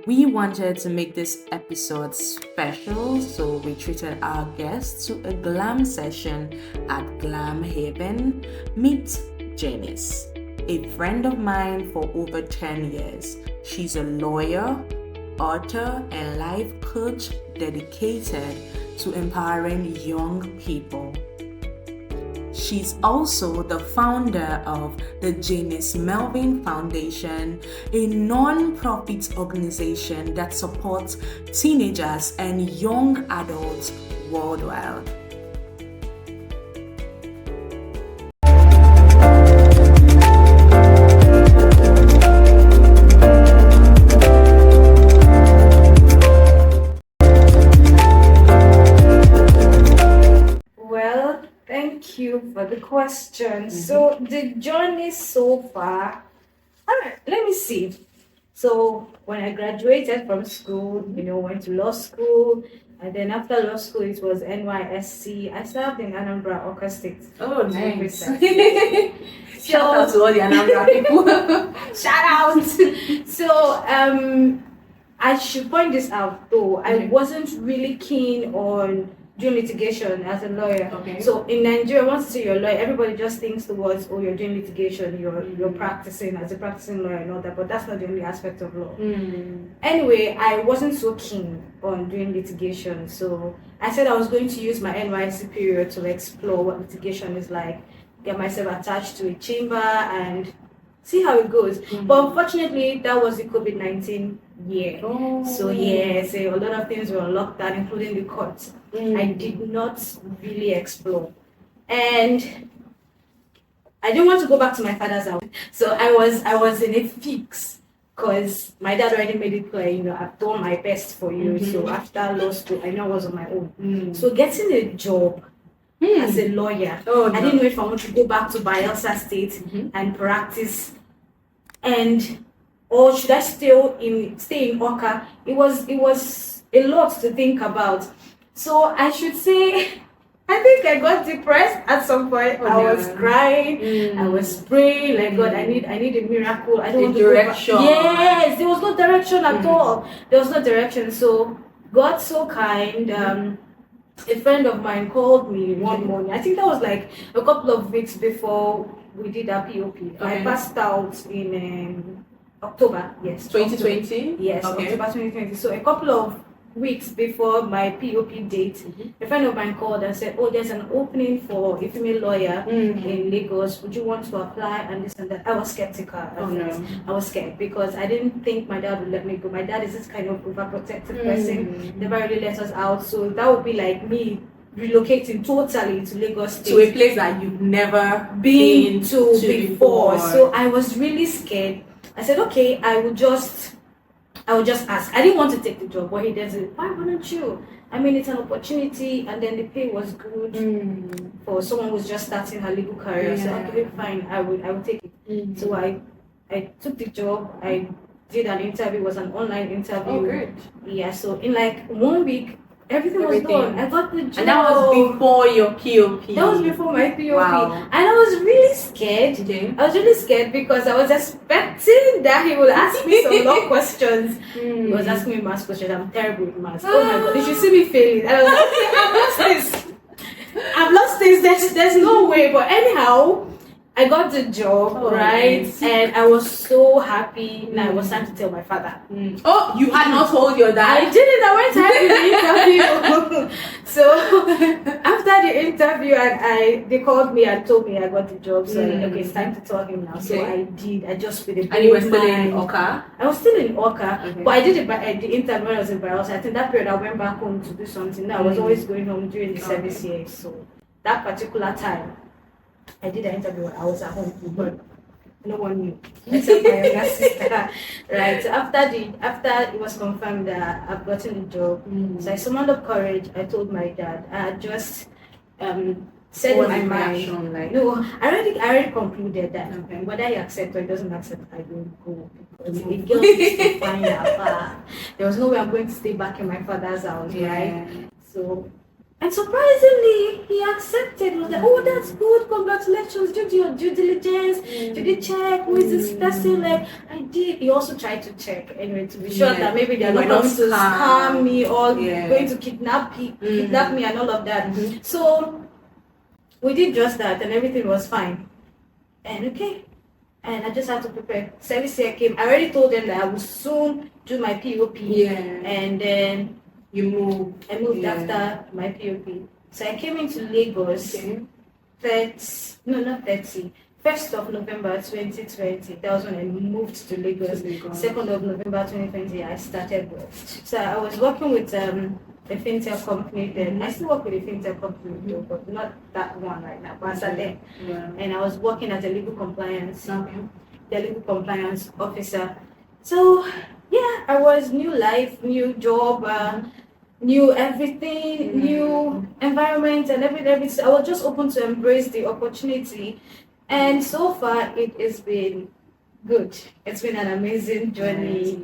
We wanted to make this episode special, so we treated our guests to a glam session at Glam Haven. Meet Janice, a friend of mine for over 10 years. She's a lawyer, author, and life coach dedicated to empowering young people. She's also the founder of the Janice Melvin Foundation, a non-profit organization that supports teenagers and young adults worldwide. Thank you for the question. So the journey so far, all right, let me see. So when I graduated from school, went to law school, and then after law school it was NYSC. I served in Anambra, Oka State. Oh, nice. Shout out to all the Anambra people. Shout out. So I should point this out though. I wasn't really keen on doing litigation as a lawyer. Okay. So in Nigeria, once you say you're a lawyer, everybody just thinks towards, oh, you're doing litigation, you're practicing as a practicing lawyer and all that, but that's not the only aspect of law. Anyway, I wasn't so keen on doing litigation, so I said I was going to use my NYSC period to explore what litigation is like, get myself attached to a chamber and see how it goes. But unfortunately, that was the COVID-19 year. So a lot of things were locked down, including the courts. I did not really explore. And I didn't want to go back to my father's house. So I was in a fix because my dad already made it clear, I've done my best for you. So after law school, I know I was on my own. So getting a job as a lawyer, I didn't know if I want to go back to Bayelsa State and practice, or should I stay in Oka? It was a lot to think about. So I should say, I think I got depressed at some point. I was crying, I was praying, like, God, I need a miracle. I don't want to direction. Go back. Yes, there was no direction at all. There was no direction. So God so kind. A friend of mine called me one morning. I think that was like a couple of weeks before we did our POP. I passed out in October. Yes, 2020. Yes, October 2020. So a couple of weeks before my POP date, a friend of mine called and said, "Oh, there's an opening for a female lawyer in Lagos. Would you want to apply?" And this and that. I was skeptical. I was scared because I didn't think my dad would let me go. My dad is this kind of overprotective person. Never really let us out. So that would be like me relocating totally to Lagos State, to a place that you've never been to before. So I was really scared. I said, okay, I would just ask. I didn't want to take the job, but he did it. Why wouldn't you? I mean, it's an opportunity, and then the pay was good for someone who's just starting her legal career. So okay, fine, I would take it. So I took the job. I did an interview. It was an online interview. Oh, great. Yeah. So in like 1 week, everything was done. I got the job. And that was before your POP. That was before my POP. Wow. And I was really scared. I was really scared because I was expecting that he would ask me some law questions. He was asking me math questions. I'm terrible with math. Oh my God, you should see me failing. And I was like, okay, I've lost this. There's no way. But anyhow, I got the job, right? Nice. And I was so happy. Now it was time to tell my father. Oh, you had not told your dad? I didn't. I went to have the interview. So after the interview, and they called me and told me I got the job. So okay, it's time to tell him now. So I did. I just with a And you were still in Oka? I was still in Oka, but I did the interview when I was in Bayelsa. I think that period I went back home to do something. Now I was always going home during the service year. So that particular time, I did an interview when I was at home, but no one knew except my younger sister. Right. So after it was confirmed that I've gotten the job, so I summoned up courage. I told my dad. I had just said in my mind. Like? No, I already concluded that whether he accepts or he doesn't accept, I will go because the girl needs to find her. There was no way I'm going to stay back in my father's house, right? So And surprisingly, he accepted. He was like, oh, that's good. Congratulations. Did your due diligence? Did you check? Who is this person? Like, I did. He also tried to check anyway to be sure that maybe they're not going to scam me or going to kidnap me and all of that. So we did just that and everything was fine. And okay. And I just had to prepare. Service year came. I already told them that I would soon do my POP. And then I moved after my POP. So I came into Lagos 1st of November 2020. That was when I moved to Lagos. 2nd of November 2020, I started work. So I was working with a fintech company then. I still work with a fintech company though, but not that one right now. But I started and I was working as a legal compliance, the legal compliance officer. So yeah, I was new life, new job, new everything, new environment and everything. I was just open to embrace the opportunity. And so far it has been good. It's been an amazing journey.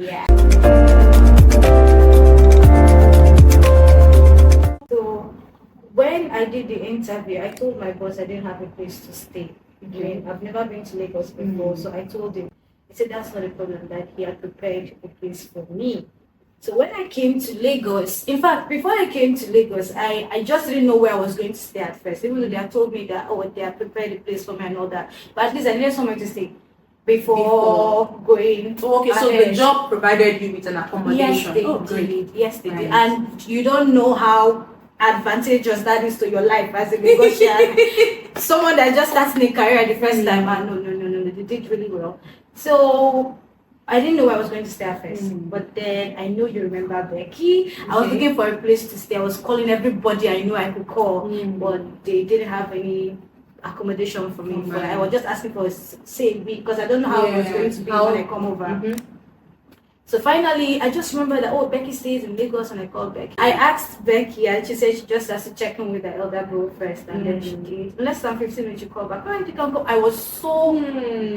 So when I did the interview, I told my boss I didn't have a place to stay. I've never been to Lagos before, so I told him. He said that's not a problem, that he had prepared a place for me. So when I came to Lagos, in fact, before I came to Lagos, I just didn't know where I was going to stay at first. Even though they had told me that, they had prepared a place for me and all that. But at least I needed somewhere to stay before going. Oh, okay, so the job provided you with an accommodation. Yes, they did. And you don't know how advantageous that is to your life as a Lagosian. Someone that just starting a career the first time. No, they did really well. So I didn't know where I was going to stay at first, but then I know you remember Becky. I was looking for a place to stay. I was calling everybody I knew I could call, but they didn't have any accommodation for me. But I was just asking for a safe week because I don't know how it was going to be when I come over. So finally, I just remember that, Becky stays in Lagos, and I called Becky. I asked Becky, and she said she just has to check in with the elder bro first, and then she did. In less than 15 minutes, she called back. Oh, you can go. I was so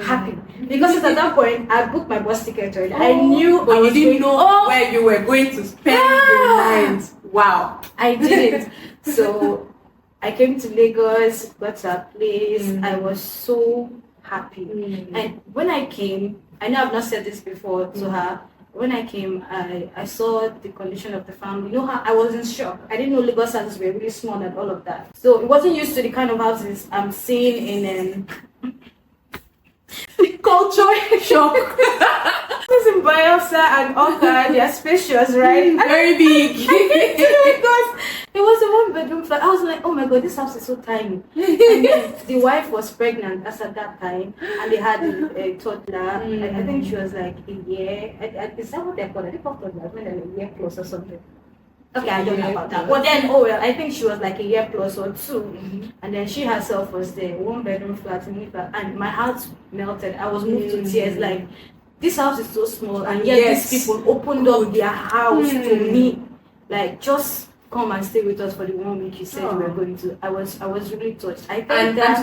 happy because at that point, I booked my bus ticket already. I knew, but you didn't know where you were going to spend your night. Wow. I didn't. So I came to Lagos, got to a place. I was so happy. And when I came, I know I've not said this before to her. When I came, I saw the condition of the family. You know how I was in shock. I didn't know Lagos houses were really small and all of that. So it wasn't used to the kind of houses I'm seeing in culture shock. This in Bayelsa and Oka, they are spacious, right? Very big. Because it was a one-bedroom flat. I was like, oh my god, this house is so tiny. And then the wife was pregnant as at that time, and they had a toddler. I think she was like a year. Is that what they call it? They call toddlers when they're a year plus or something. Okay, I don't know about that. But then, I think she was like a year plus or two. And then she herself was there, one-bedroom flat, and my heart melted. I was moved to tears. Like, this house is so small, and yet these people opened up their house to me. Like, just come and stay with us for the 1 week you said we were going to. I was really touched. I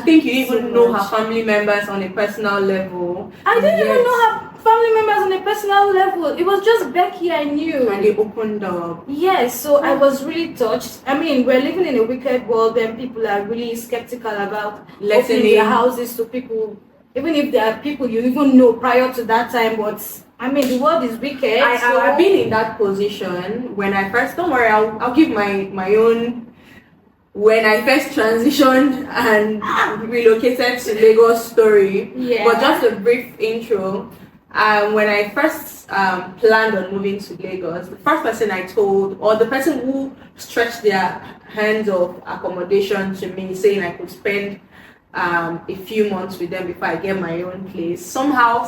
think you even know her family members on a personal level. I didn't even know her family members on a personal level. It was just Becky I knew. And they opened up. Yes, so I was really touched. I mean, we're living in a wicked world and people are really skeptical about opening their houses to people. Even if there are people you even know prior to that time, but I mean, the world is wicked. I've been in that position when I first, don't worry, I'll give my own, when I first transitioned and relocated to Lagos story. But just a brief intro. When I first planned on moving to Lagos, the first person I told, or the person who stretched their hands of accommodation to me, saying I could spend a few months with them before I get my own place. Somehow,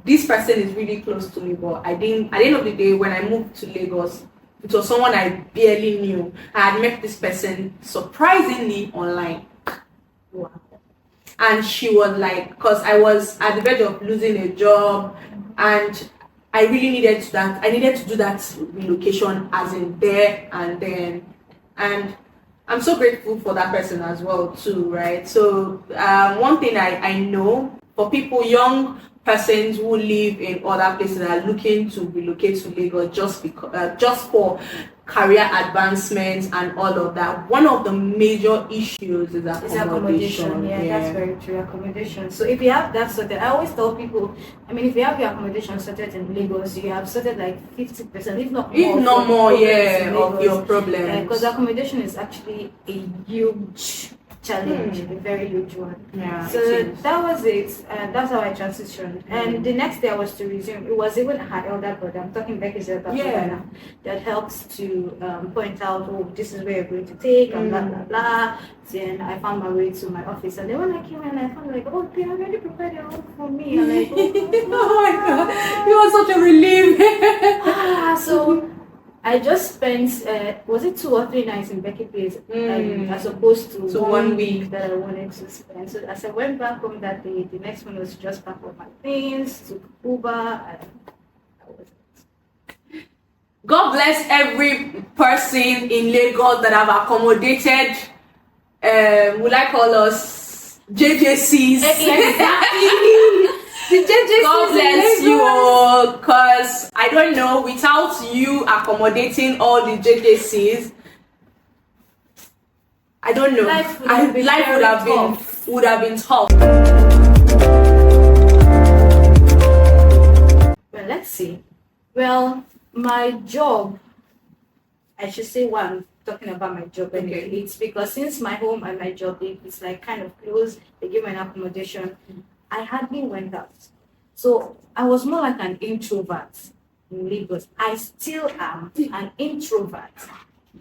this person is really close to me, but at the end of the day, when I moved to Lagos, it was someone I barely knew. I had met this person surprisingly online. Wow. And she was like, because I was at the verge of losing a job, and I really needed that. I needed to do that relocation as in there and then. And I'm so grateful for that person as well too, right? So one thing I know for people, young persons who live in other places are looking to relocate to Lagos just for career advancements and all of that. One of the major issues is accommodation. Yeah, that's very true. Accommodation. So if you have that sorted, I always tell people, I mean, if you have your accommodation sorted in Lagos, you have sorted like 50%, if not more, of your problems. Because accommodation is actually a huge challenge, a very huge one. Yeah. So that was it. That's how I transitioned. And the next day I was to resume. It was even her elder brother. I'm talking Becky's elder brother now. That helps to point out, oh, this is where you're going to take, and blah blah blah. Then I found my way to my office, and then when I came in, I found like, oh, they already prepared your room for me. I'm like, oh my god, you are such a relief. So I just spent, was it 2 or 3 nights in Becky Place, as opposed to 1 week that I wanted to spend. So as I went back home that day, the next one was just pack up my things, took Uber, and that was it. God bless every person in Lagos that have accommodated, would I call us JJCs? Exactly. God bless you all, because I don't know, without you accommodating all the JJCs, I don't know, Life would have been tough. Well, let's see. Well, my job, I should say one, talking about my job, and it's because since my home and my job, it's like kind of close, they give me an accommodation. I hardly went out. So I was more like an introvert in Lagos. I still am an introvert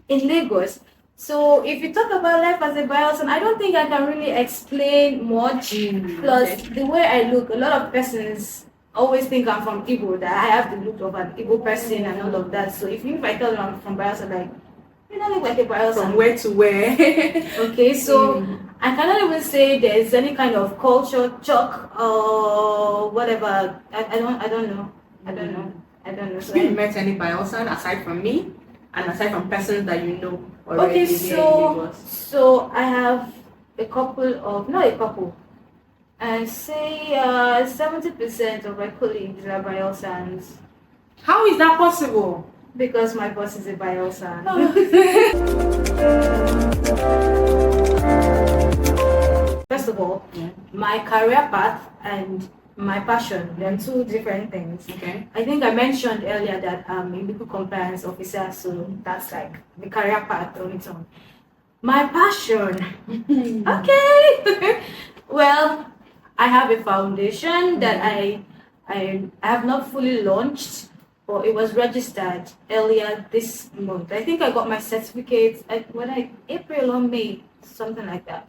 in Lagos. So if you talk about life as a Bayelsa, I don't think I can really explain much. Plus, the way I look, a lot of persons always think I'm from Igbo, that I have the look of an Igbo person and all of that. So if I tell them I'm from Bayelsa, like, you don't look like a Bayelsa. From where to where? Okay, so I cannot even say there's any kind of culture shock or whatever. I don't know. So have you met any Bayelsan aside from me and aside from persons that you know already? Okay, so I have a couple of, not a couple, and say 70% of my colleagues are Bayelsans. How is that possible? Because my boss is a Bayelsan. First of all, my career path and my passion, they're 2 different things. Okay. I think I mentioned earlier that I'm a legal compliance officer, so that's like the career path on its own. My passion, okay. Well, I have a foundation that I have not fully launched, but it was registered earlier this month. I think I got my certificate April or May, something like that.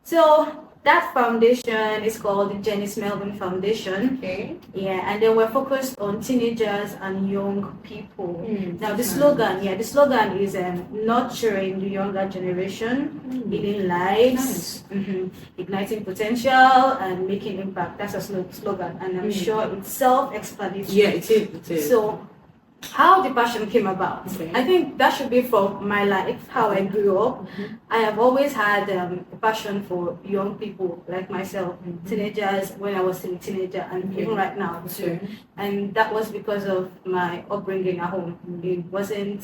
So that foundation is called the Janice Melvin Foundation. Okay. Yeah, and then we're focused on teenagers and young people. Now the slogan is nurturing the younger generation, healing lives, igniting potential, and making impact. That's a slogan, and I'm sure it's self-explanatory. Yeah, it is. So, how the passion came about. I think that should be from my life, how I grew up. I have always had a passion for young people like myself, teenagers when I was still a teenager, and even right now too. And that was because of my upbringing at home. It wasn't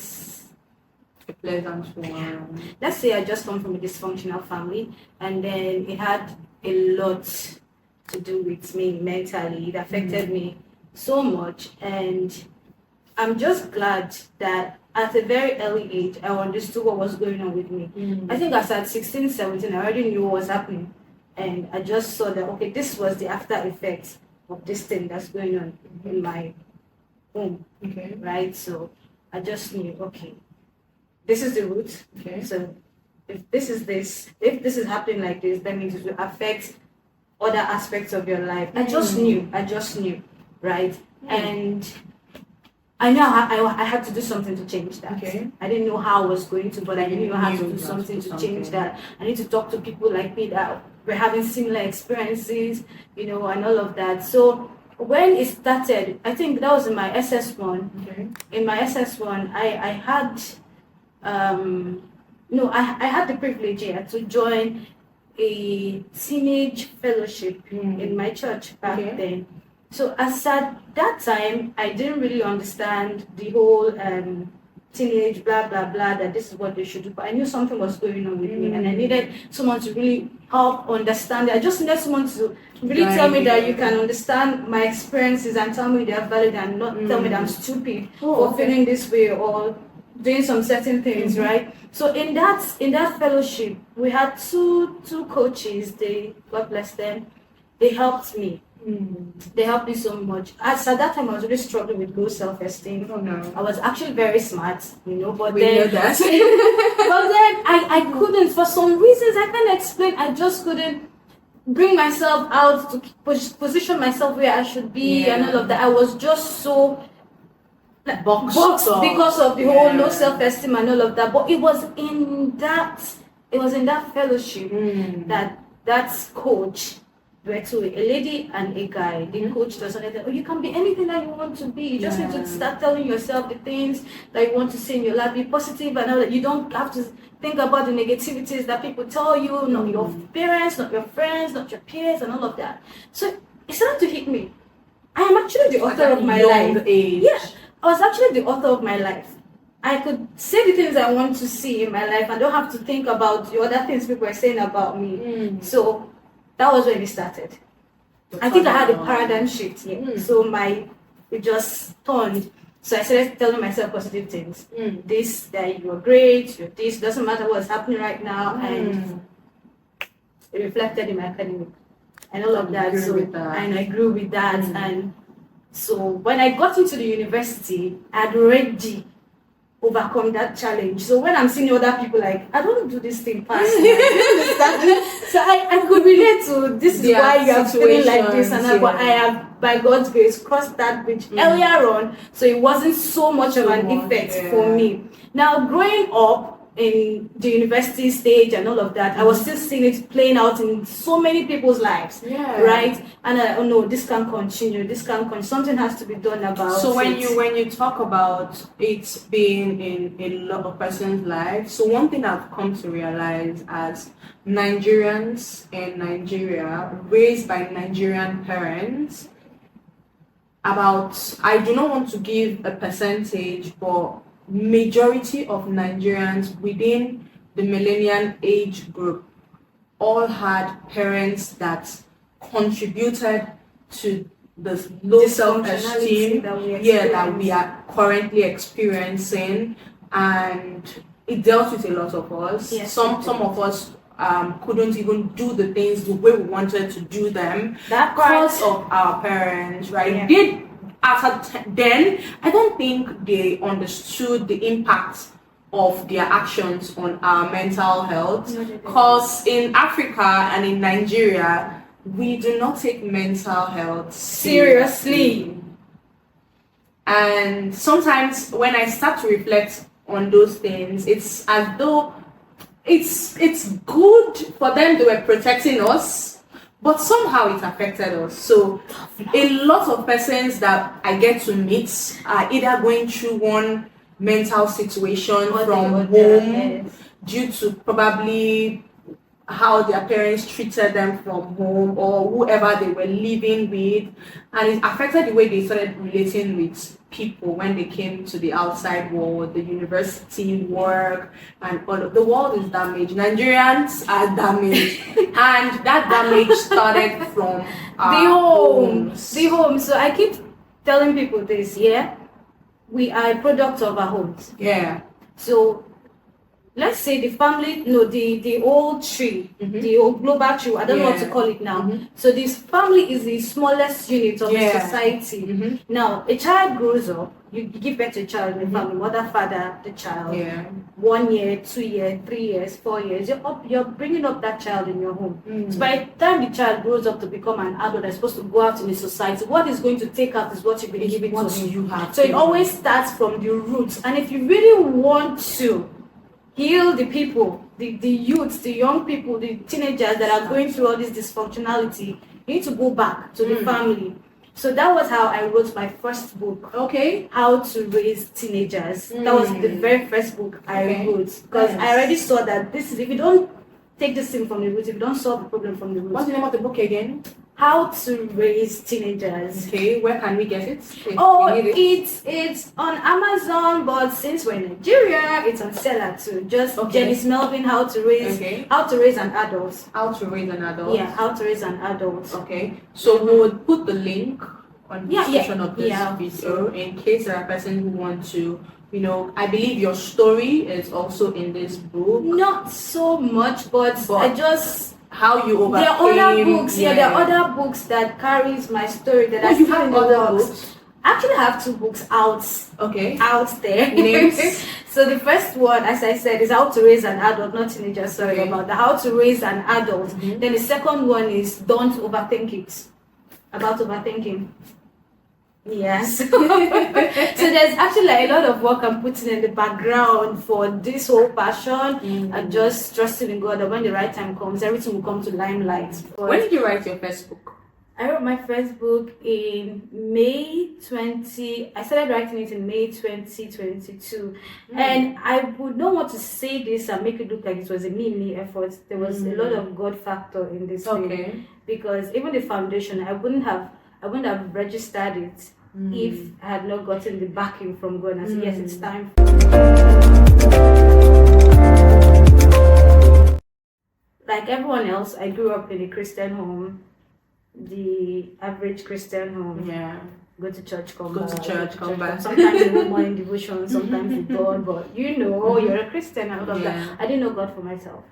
a pleasant one. Let's say I just come from a dysfunctional family, and then it had a lot to do with me mentally. It affected me so much, and I'm just glad that at a very early age, I understood what was going on with me. I think as at 16, 17, I already knew what was happening. And I just saw that, okay, this was the after effects of this thing that's going on in my home. Okay. Right? So I just knew, okay, this is the root. Okay. So if this is happening like this, that means it will affect other aspects of your life. I just knew, right? And I know I had to do something to change that. Okay. I didn't know how I was going to, but I knew I had to do something to change that. I need to talk to people like me that were having similar experiences, and all of that. So when it started, I think that was in my SS1. Okay. In my SS1, I had, I had the privilege to join a teenage fellowship in my church back then. So as at that time, I didn't really understand the whole teenage blah blah blah, that this is what they should do. But I knew something was going on with me, and I needed someone to really help understand it. I just needed someone to really tell me that you can understand my experiences and tell me they're valid, and not tell me that I'm stupid for feeling this way or doing some certain things, right? So in that fellowship, we had two coaches. They, God bless them, they helped me. They helped me so much. As at that time, I was really struggling with low self-esteem. Oh no! I was actually very smart, but We then know that. but then I couldn't, for some reasons I can't explain. I just couldn't bring myself out to position myself where I should be, and all of that. I was just so boxed because of the whole low self-esteem and all of that. But it was in that fellowship that coach. Were two, a lady and a guy. The coach does not say, you can be anything that you want to be. You just need to start telling yourself the things that you want to say in your life. Be positive and all that. You don't have to think about the negativities that people tell you, not your parents, not your friends, not your peers, and all of that. So it started to hit me. I am actually the author of my life. Yeah, I was actually the author of my life. I could say the things I want to see in my life. I don't have to think about the other things people are saying about me. So that was when it started. I think I had a paradigm shift here. So it just turned. So I started telling myself positive things. This, that you're great, you're this, doesn't matter what's happening right now. And it reflected in my academic and all of that. And I grew with that. And so when I got into the university, I'd already overcome that challenge. So when I'm seeing other people like, I don't do this thing fast. So I could relate to this is why you are feeling like this, and but I have, by God's grace, crossed that bridge earlier on, so it wasn't so much of an effect for me. Now, growing up in the university stage and all of that, I was still seeing it playing out in so many people's lives, right? And oh no, this can't continue. This can't continue. Something has to be done about it. So when you talk about it being in a lot of person's lives, so one thing I've come to realize as Nigerians in Nigeria, raised by Nigerian parents, I do not want to give a percentage, but majority of Nigerians within the millennial age group all had parents that contributed to the low self-esteem that we are currently experiencing, and it dealt with a lot of us. Some of us couldn't even do the things the way we wanted to do them because of our parents, right? Then I don't think they understood the impact of their actions on our mental health, because in Africa and in Nigeria we do not take mental health seriously. And sometimes when I start to reflect on those things, it's as though it's good for them, they were protecting us, but somehow it affected us. So a lot of persons that I get to meet are either going through one mental situation from home due to probably how their parents treated them from home or whoever they were living with, and it affected the way they started relating with people when they came to the outside world, the university, work, and all of the world is damaged. Nigerians are damaged, and that damage started from the home. So I keep telling people this, we are a product of our homes. So let's say the family, the old tree, the old global tree, I don't know what to call it now. So this family is the smallest unit of the society. Now, a child grows up, you give birth to a child in the family, mother, father, the child. 1 year, 2 years, 3 years, 4 years, you're bringing up that child in your home. So by the time the child grows up to become an adult that's supposed to go out in the society, what is going to take out is what you've been giving to him. So it always starts from the roots. And if you really want to heal the people, the youths, the young people, the teenagers that are going through all this dysfunctionality, you need to go back to the family. So that was how I wrote my first book. How to Raise Teenagers. That was the very first book I wrote, because I already saw that this is, if you don't take this thing from the roots, if you don't solve the problem from the roots. What's the name of the book again? How to Raise Teenagers. Okay, where can we get it? Oh, it's on Amazon, but since we're in Nigeria, it's on Seller too. Just Janice Melvin, How to Raise an Adult. How to Raise an Adult. Yeah, How to Raise an Adult. Okay, so we would put the link on the description of this video in case there are persons who want to. I believe your story is also in this book. Not so much, but I just how you overcame. There are other books. There are other books that carries my story that I still in the works. I actually have 2 books out. Okay. Out there. Names. So the first one, as I said, is How to Raise an Adult, not teenager. Sorry about that. How to Raise an Adult. Mm-hmm. Then the second one is Don't Overthink It. About overthinking. Yes. So there's actually a lot of work I'm putting in the background for this whole passion and just trusting in God that when the right time comes, everything will come to limelight. When did you write your first book? I wrote my first book in May 20. I started writing it in May 2022, and I would not want to say this and make it look like it was a me effort. There was a lot of God factor in this thing, because even the foundation, I wouldn't have registered it if I had not gotten the backing from God and said, yes, it's time. Like everyone else, I grew up in a Christian home, the average Christian home. Yeah. Go to church, come back. Sometimes a little more in devotion, sometimes with God, but you're a Christian and all of that. I didn't know God for myself.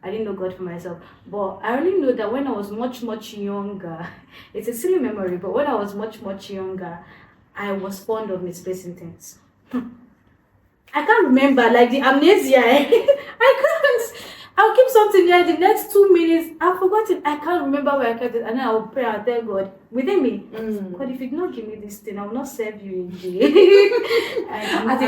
I didn't know God for myself, but I only know that when I was much younger, it's a silly memory, but when I was much younger, I was fond of misplacing things. I can't remember, like the amnesia. I can't. I'll keep something there. The next 2 minutes, I've forgotten. I can't remember where I kept it, and then I'll pray. I'll tell God within me, God, if you do not give me this thing, I will not serve you again. As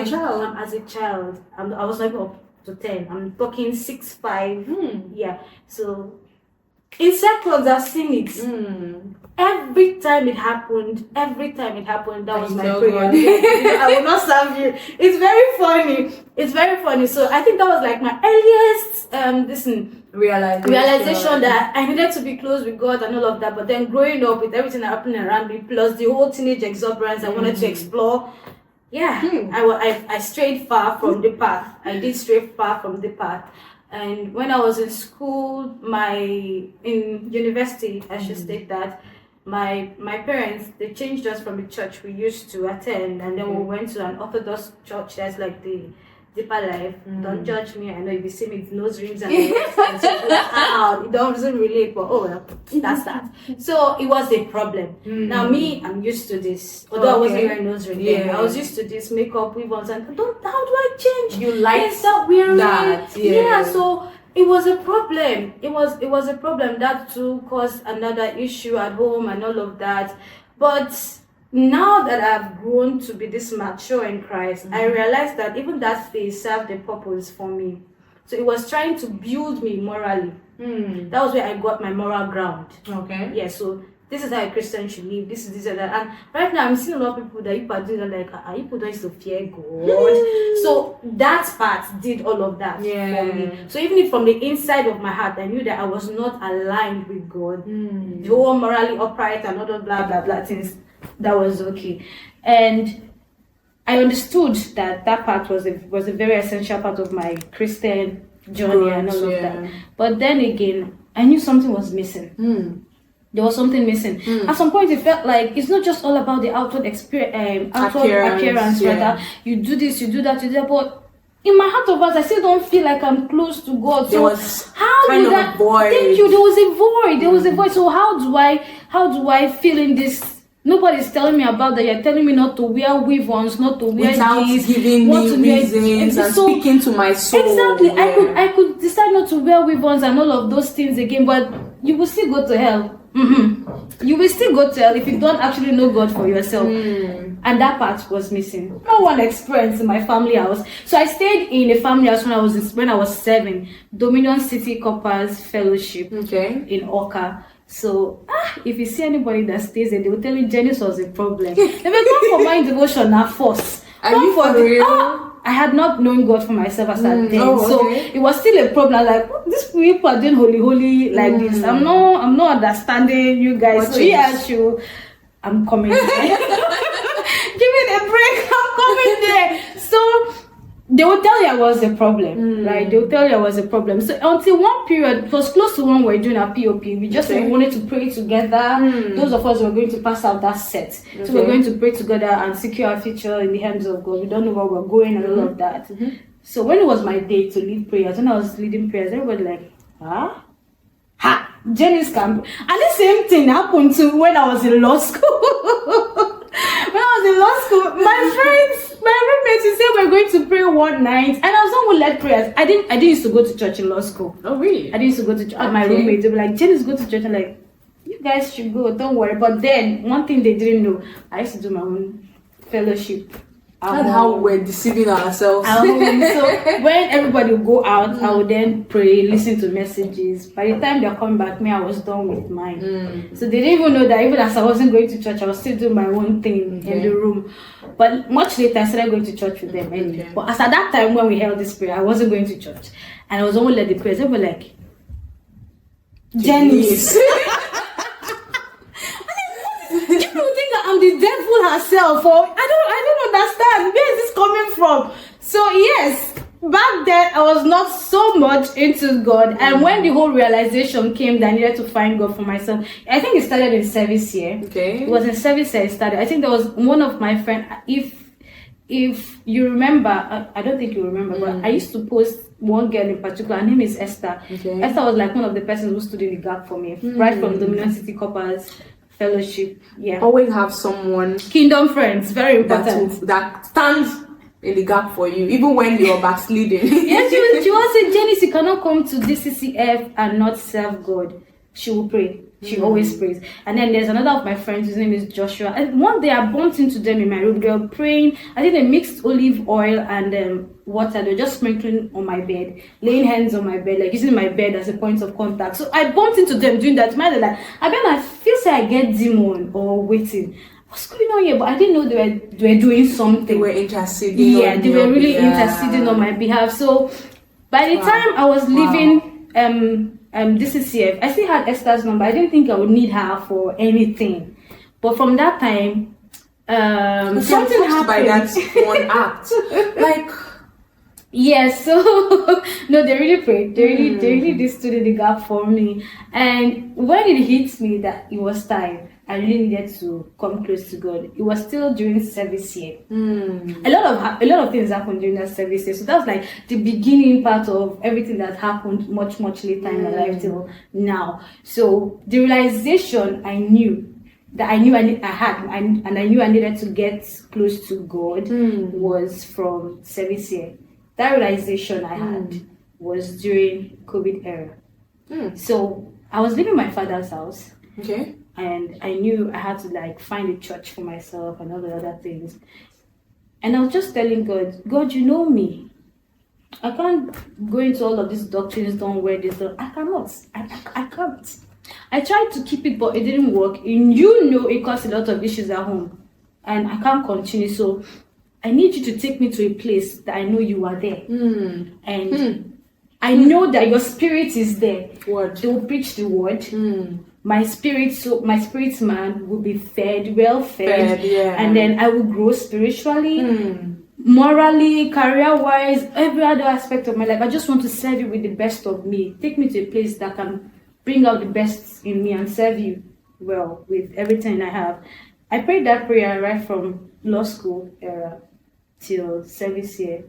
a child, I was like up to 10. I'm talking 6'5". Yeah. So in circles, I've seen it. Every time it happened, that was my prayer. I will not serve you. It's very funny. So I think that was like my earliest realization that I needed to be close with God and all of that. But then growing up with everything happening around me, plus the whole teenage exuberance I wanted to explore. Yeah, I strayed far from the path. I did stray far from the path. And when I was in school, in university, I should state that, my parents, they changed us from the church we used to attend, and then we went to an Orthodox church that's like the Deeper Life. Don't judge me. I know if you see me with nose rings and it doesn't relate, but oh well, that's that. So it was a problem. Now me, I'm used to this. Although I wasn't wearing nose ring, I was used to this makeup, weave-ons, and how do I change? You like stop wearing that? Yeah. So it was a problem. It was a problem that too caused another issue at home and all of that. But now that I've grown to be this mature in Christ, I realized that even that phase served a purpose for me. So it was trying to build me morally. That was where I got my moral ground. Okay. Yeah, so this is how a Christian should live. This and that. And right now I'm seeing a lot of people that you are doing like, people don't used to fear God. So that part did all of that for me. So even if from the inside of my heart I knew that I was not aligned with God, the whole morally upright and all those blah blah blah things, that was okay. And I understood that part was a very essential part of my Christian journey and all of that. But then again, I knew something was missing. There was something missing. At some point, it felt like it's not just all about the outward appearance. Rather, you do this, you do that, but in my heart of hearts, I still don't feel like I'm close to God. So there was how kind did of that? a void. Thank you. There was a void. So how do I feel in this? Nobody's telling me about that. You're telling me not to wear weave-ons, not to wear without these, giving me reasons and speaking to my soul. Exactly. Yeah. I could decide not to wear weave-ons and all of those things again, but you will still go to hell. You will still go to hell if you don't actually know God for yourself. And that part was missing. No one experienced in my family house. So I stayed in a family house when I was 7, Dominion City Corpers Fellowship in Oka. So if you see anybody that stays there, they will tell you Janice was a problem. They will come for my devotion at force. Are you for real? I had not known God for myself as at then. Oh, So okay. it was still a problem. I was like, "Oh, these people are doing holy like this. I'm not understanding you guys. What so changed? I'm coming there. Give me a break. I'm coming there. So they would tell you I was a problem, right? They would tell you I was a problem. So until one period, it was close to when we were doing our POP, we just wanted to pray together. Those of us who were going to pass out that set. So we're going to pray together and secure our future in the hands of God. We don't know where we're going and all of that. So when it was my day to lead prayers, when I was leading prayers, everybody like, Janice camp. And the same thing happened to when I was in law school. When I was in law school, my roommates, you said we're going to pray one night, and I was not who led prayers. I didn't used to go to church in law school. Oh really? I didn't used to go to church. My roommates, they were like, Janice, go to church. I'm like, you guys should go, don't worry. But then one thing they didn't know, I used to do my own fellowship. That's how we're deceiving ourselves. So when everybody would go out, I would then pray, listen to messages. By the time they're coming back, I was done with mine. So they didn't even know that even as I wasn't going to church, I was still doing my own thing in the room. But much later, I started going to church with them anyway. But as at that time when we held this prayer, I wasn't going to church. And I was only led the prayers. They were like, Janice. People think that I'm the devil herself, or I don't understand where is this coming from. So yes, back then I was not so much into God, and when the whole realization came that I needed to find God for myself, I think it started in service here. Okay. It was in service here it started. I think there was one of my friends. If you remember, I don't think you remember, but I used to post one girl in particular. Her name is Esther. Okay. Esther was like one of the persons who stood in the gap for me, right from Dominion City Coppers Fellowship. Yeah. Always have someone Kingdom friends, very important. that stands in the gap for you, even when you're backsliding. Yeah, she was saying, Janice, you cannot come to DCCF and not serve God. She will pray. She always prays. And then there's another of my friends, his name is Joshua. And one day I bumped into them in my room. They were praying. I think they mixed olive oil and water. They were just sprinkling on my bed, laying hands on my bed, like using my bed as a point of contact. So I bumped into them doing that. They're like, I feel like I get demon or waiting. What's going on here? But I didn't know they were doing something. They were interceding. Yeah, they were really interceding on my behalf. So by the time I was leaving DCCF, I still had Esther's number. I didn't think I would need her for anything. But from that time, something happened. By that one act. Like, yes, so no, they really prayed. They really did stood in the gap for me. And when it hit me that it was time, I really needed to come close to God. It was still during service year. A lot of things happened during that service year. So that was like the beginning part of everything that happened much later in my life till now. So the realization I knew I needed to get close to God was from service year. That realization I had was during COVID era. So I was leaving my father's house. okay. And I knew I had to like find a church for myself and all the other things. And I was just telling God, you know me. I can't go into all of these doctrines, don't wear this. I cannot. I can't. I tried to keep it, but it didn't work. And you know it caused a lot of issues at home. And I can't continue. So I need you to take me to a place that I know you are there. And I know that your spirit is there. Word. They will preach the word. My spirit man will be well fed, and then I will grow spiritually, morally, career-wise, every other aspect of my life. I just want to serve you with the best of me. Take me to a place that can bring out the best in me and serve you well with everything I have. I prayed that prayer right from law school era till service year.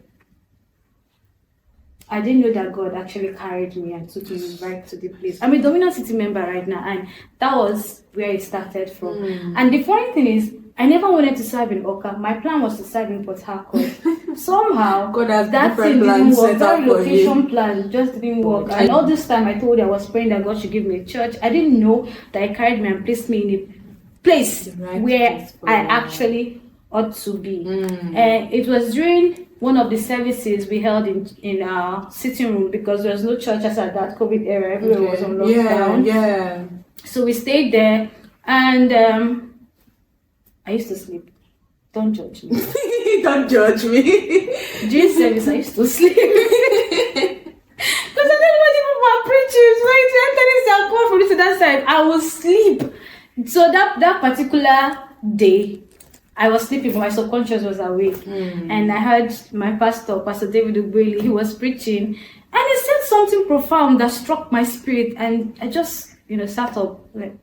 I didn't know that God actually carried me and took me right to the place. I'm a Dominion City member right now, and that was where it started from. And the funny thing is, I never wanted to serve in Oka. My plan was to serve in Port Harcourt. Somehow, God has that thing didn't work. That relocation plan just didn't work. And all this time, I told you I was praying that God should give me a church. I didn't know that He carried me and placed me in a place where I actually ought to be. And it was during one of the services we held in our sitting room, because there was no churches at that COVID era. Everywhere was on lockdown. So we stayed there, and I used to sleep. Don't judge me. Don't judge me. During service, I used to sleep. Because I don't know what people were preaching. So it's entering their call from this to that side. I will sleep. So that particular day, I was sleeping, but my subconscious was awake. And I heard my pastor, Pastor David Ubweli, he was preaching. And he said something profound that struck my spirit. And I just, sat up like,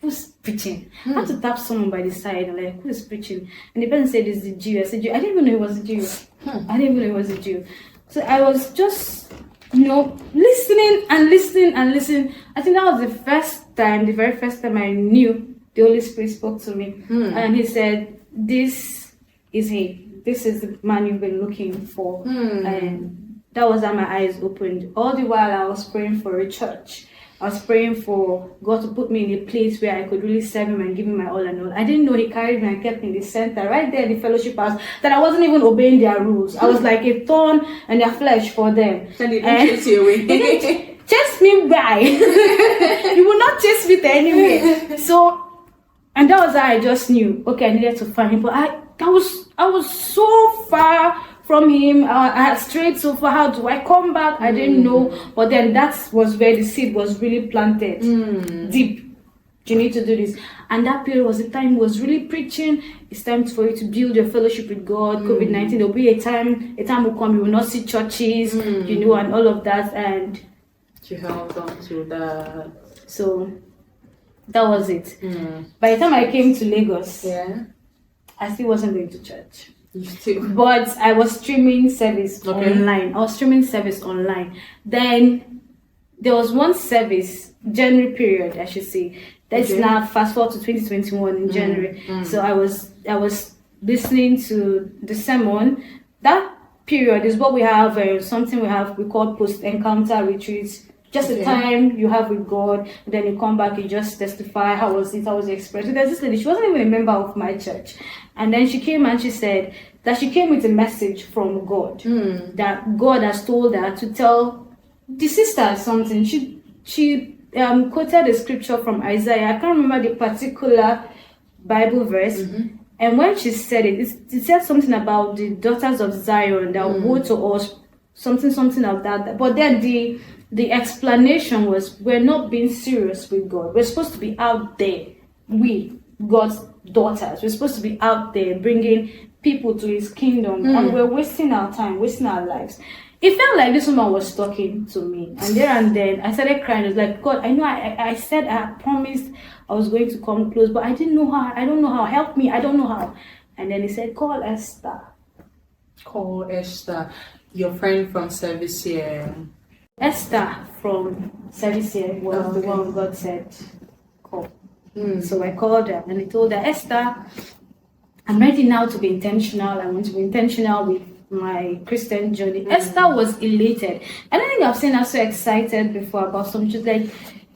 who's preaching? I had to tap someone by the side and like, who is preaching? And the person said, it's the Jew. I said, Jew. I didn't even know he was a Jew. I didn't even know he was a Jew. So I was just, listening and listening and listening. I think that was the very first time I knew the Holy Spirit spoke to me. And he said, this is he. This is the man you've been looking for. And that was how my eyes opened. All the while I was praying for a church. I was praying for God to put me in a place where I could really serve him and give him my all and all. I didn't know he carried me and kept me in the center, right there in the fellowship house, that I wasn't even obeying their rules. I was like a thorn and their flesh for them. And they didn't chase you away. They didn't chase me by. You will not chase me to anywhere. So, and that was how I just knew, okay, I needed to find him. But I was so far from him. I had strayed so far. How do I come back? I didn't know. But then that was where the seed was really planted deep. You need to do this. And that period was the time he was really preaching. It's time for you to build your fellowship with God. COVID-19, there'll be a time will come, you will not see churches, and all of that. And you held on to that. So that was it. By the time I came to Lagos, I still wasn't going to church. But I was streaming service online. Then there was one service, January period, I should say. That's now fast forward to 2021 in January. So I was listening to the sermon. That period is what we have, we call post-encounter retreats. Just the time you have with God, and then you come back, you just testify, how was it, how was the experience. So there's this lady, she wasn't even a member of my church. And then she came and she said that she came with a message from God, that God has told her to tell the sisters something. She quoted a scripture from Isaiah. I can't remember the particular Bible verse. And when she said it said something about the daughters of Zion, that woe to us, something like that. But then the explanation was, we're not being serious with God. We're supposed to be out there. We, God's daughters, we're supposed to be out there bringing people to his kingdom. And we're wasting our time, wasting our lives. It felt like this woman was talking to me. And there and then, I started crying. I was like, God, I know I said I promised I was going to come close, but I didn't know how. I don't know how. Help me. I don't know how. And then he said, call Esther. Call Esther, your friend from service here. Esther from service here was the one God said, call. So I called her and I told her, Esther, I'm ready now to be intentional. I want to be intentional with my Christian journey. Esther was elated. I don't think I've seen her so excited before about something. She's like,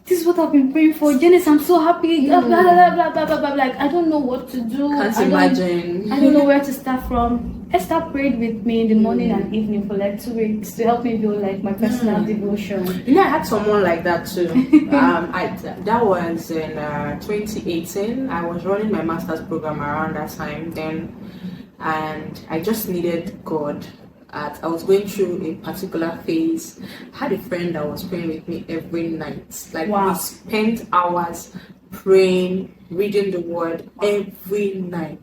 this is what I've been praying for. Janice, I'm so happy. Blah, blah, blah, blah, blah, blah, blah. Like, I don't know what to do. Can't imagine. I don't know where to start from. Esther prayed with me in the morning and evening for like 2 weeks to help me build like my personal devotion. I had someone like that too. That was in 2018. I was running my master's program around that time then, and I just needed God. I was going through a particular phase. I had a friend that was praying with me every night. Like, we spent hours praying, reading the word every night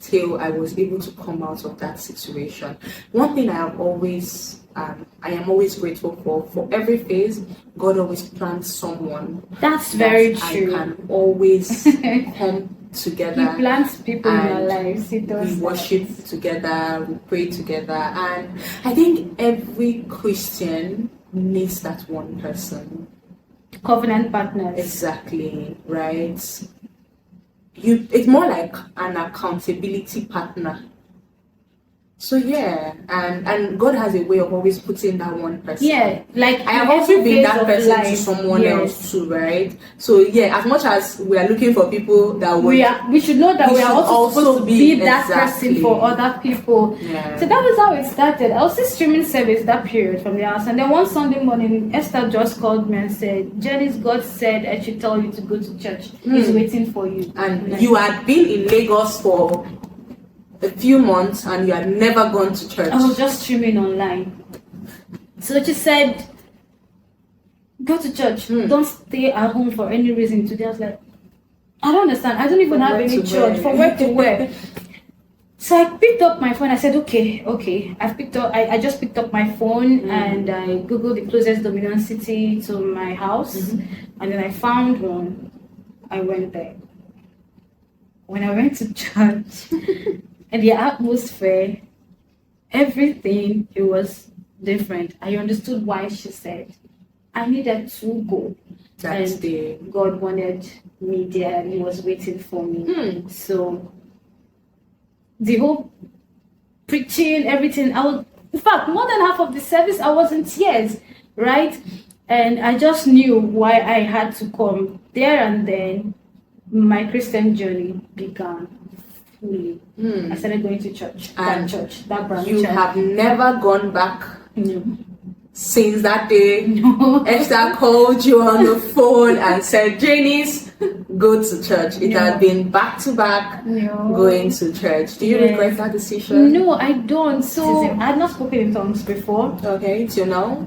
till I was able to come out of that situation. One thing I am always grateful for every phase, God always plants someone. That's very true. I can always come together. He plants people in our lives. He does. We worship together, we pray together, and I think every Christian needs that one person. Covenant partners. Exactly, right? It's more like an accountability partner. So yeah, and God has a way of always putting that one person. Yeah, like I have in also every been phase that of person to life, someone yes. else too, right? So yeah, as much as we are looking for people that would, We should know that we are should also supposed to be that exactly. person for other people. Yeah. So that was how it started. I was still streaming service that period from the house, and then one Sunday morning, Esther just called me and said, "Janice, God said I should tell you to go to church. He's waiting for you." And you had been in Lagos for a few months and you had never gone to church. I was just streaming online. So she said, "Go to church. Don't stay at home for any reason today." I was like, I don't understand. I don't even have any church for where to wear. So I picked up my phone. I said, okay. I just picked up my phone and I googled the closest Dominion city to my house, and then I found one. I went there. When I went to church, and the atmosphere, everything, it was different. I understood why she said I needed to go. God wanted me there, and He was waiting for me. So the whole preaching, everything, in fact, more than half of the service, I was in tears, right? And I just knew why I had to come there, and then my Christian journey began fully. I started going to church, that branch. You have never gone back? No. Since that day, No. Esther called you on the phone and said, "Janice, go to church." It had been back to back going to church. Do you regret that decision? No, I don't. So I had not spoken in tongues before. Okay, till now.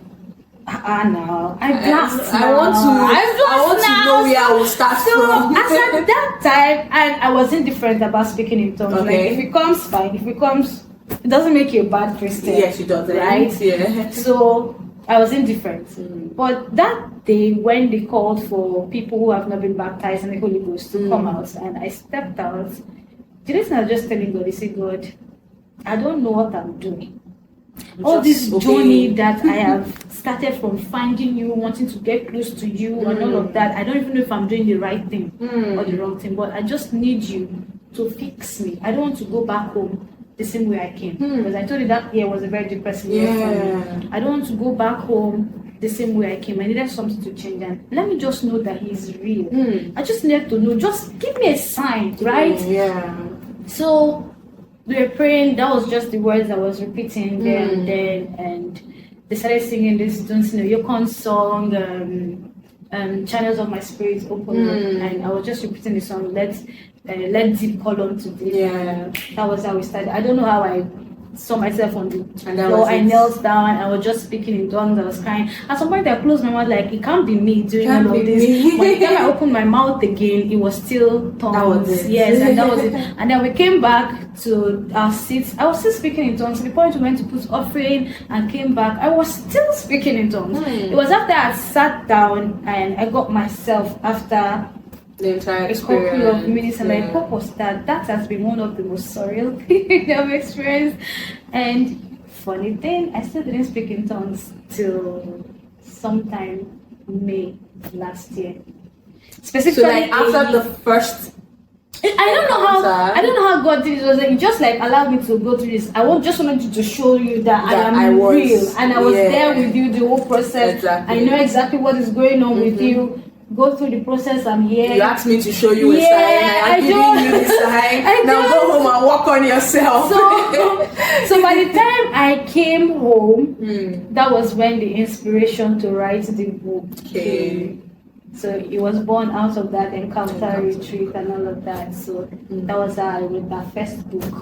No, I blast. I want to know where I will start from. As at that time, and I was indifferent about speaking in tongues. Okay. Like, if it comes, fine. If it comes, it doesn't make you a bad Christian. Yes, it does, right? Yeah. So I was indifferent. But that day, when they called for people who have not been baptized in the Holy Ghost to come out, and I stepped out, the reason I was just telling God, I said, "God, I don't know what I'm doing. All this journey that I have started from finding you, wanting to get close to you, and all of that, I don't even know if I'm doing the right thing or the wrong thing, but I just need you to fix me. I don't want to go back home the same way I came." Because I told you that year was a very depressing year for me. I don't want to go back home the same way I came. I needed something to change, and let me just know that He's real. I just needed to know, just give me a sign, right? So we were praying. That was just the words I was repeating there and then, and they started singing this "Don't You Know Your Con" song, "Channels of My Spirit Open Up," and I was just repeating the song, let deep call on to deep. That was how we started. I don't know how I saw myself on the floor. I knelt down. I was just speaking in tongues. I was crying. At some point, I closed my mouth, like, it can't be me doing all of this. By the time I opened my mouth again, it was still tongues. That was it. Yes, and that was it. And then we came back to our seats. I was still speaking in tongues. To the point we went to put offering and came back, I was still speaking in tongues. It was after I sat down and I got myself after the entire a couple of minutes, and like, what was that? That has been one of the most surreal things I've experienced. And funny thing, I still didn't speak in tongues till sometime May last year. Specifically, so like after the first. I don't know how God did it. It was like, just like allowed me to go through this. just wanted you to show you that I am real, and I was there with you the whole process. Exactly. I know exactly what is going on with you. Go through the process. I'm here. You asked me to show you a sign. I am giving you the sign. Now go home and work on yourself. So by the time I came home, that was when the inspiration to write the book came. So it was born out of that encounter retreat and all of that. So that was how I wrote that first book.